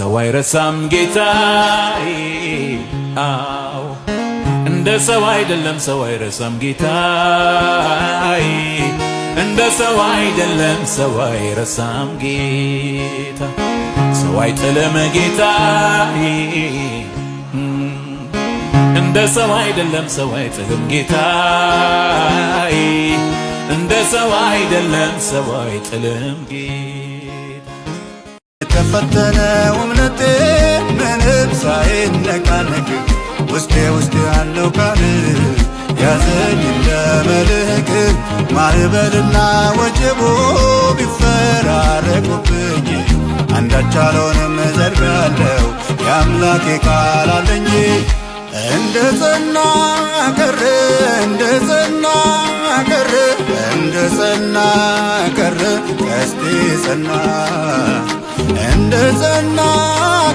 ሰው አይረሳም ጌታዬ አው እንደ ሰው አይደለም ሰው አይረሳም ጌታዬ እንደ ሰው አይደለም ሰው አይረሳም ጌታ ሰው አይጥልም ጌታዬ እንደ ሰው አይደለም ሰው አይጥልም ጌታዬ እንደ ሰው አይደለም ሰው አይጥልም ጌታ የተፈተነው እምነቴ ምንም ሳይነቃነቅ ውስጤ ያለው ቃል ያዘኝ እንደ መልሕቅ ማዕበልና ወጀቡ ቢፈራረቁብኝ አንዳች አልሆንም እዘልቃለሁ የአምላኬ ቃል አለኝ እንደ ጸና ቀረ እንደ ጸና ቀረ እንደ ጸና ቀረ ቀስቴ ጸና እንደ ጸና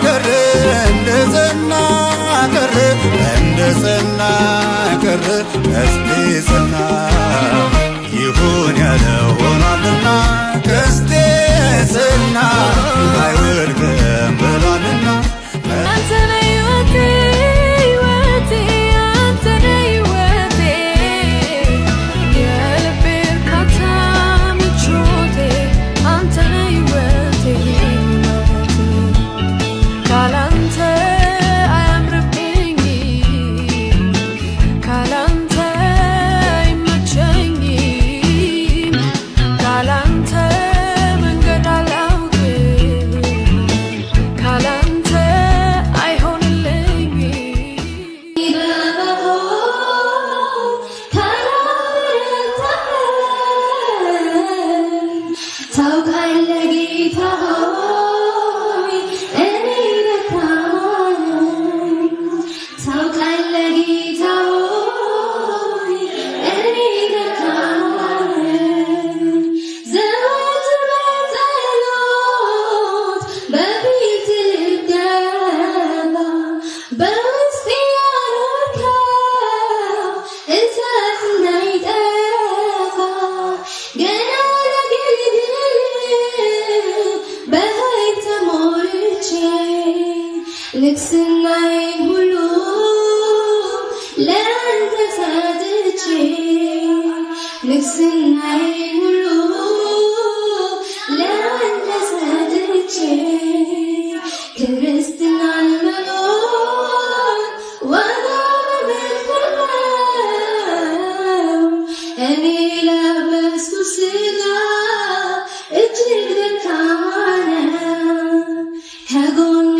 ቀረ እንደ ጸና ቀረ እንደ ጸና ቀረ ቀስቴ ጸና ይሁን ያለው ሆኗልና ቀስቴ ጸና አይወድቅም ብሏልና ንግሥናዬን ሁሉ ለአንተ ሰጥቼ ንግሥናዬን ሁሉ ለአንተ ሰጥቼ ክርስትናን መኖር ዋጋ በመክፈል እኔ ለበስኩት ሥጋ እጅግ ደካማ ነው ከጎኔ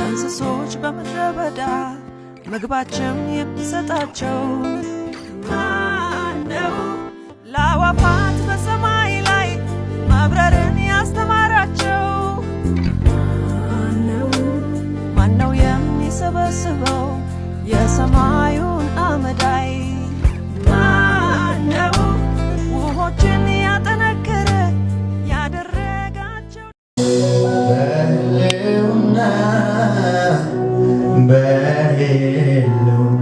እንስሶች በምድረ በዳ ምግባቸውን የሚሰጣቸው ማነው? ለአዕዋፋት በሰማይ ላይ መብረርን ያስተማራቸው ማነው? የሚሰበስበው የሰማዩን አመዳይ ማነው? ውሆችን ያጠነከረ ያደረጋቸው በሕልውና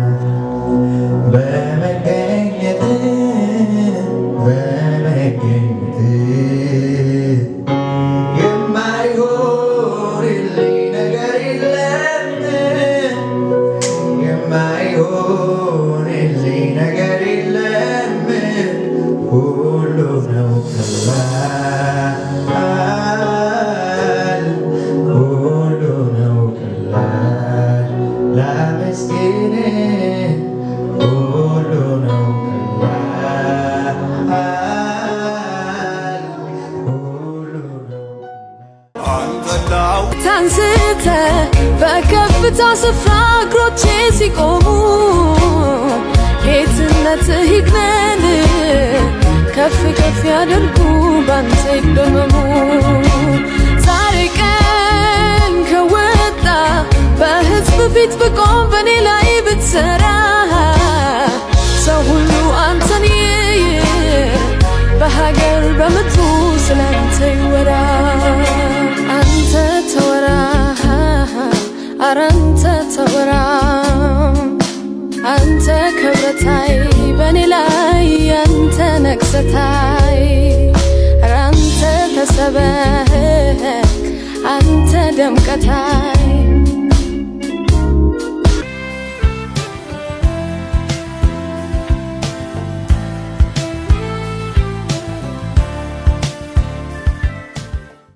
በመገኘት የማይሆንልኝ ነገር የለም የማይሆንልኝ ነገር የለም ሁሉ ነው ቀላል ሁሉ ነው ቀላል ላመስግን ሁሉ ነው ቀላል ሁሉ ነው ታንስተ በከፍታ ስፍራ እግሮቼ ሲቆሙ ጌትነትህ ይግነን ከፍ ከፍ ያደርጉ ባንተ ይደመሙ ዛሬ ቀን ከወጣ በሕዝብ ፊት ብቆም በኔ ላይ ብትሰራ ሰው ሁሉ አንተን ይይ በሀገር በምድሩ ስላንተ ይወራ አንተ ተወራ ኧረ አንተ ተወራ አንተ ክብረታይ በኔ ላይ አንተ ነግሰታይ ኧረ አንተ ተሰበክ አንተ ደምቀታይ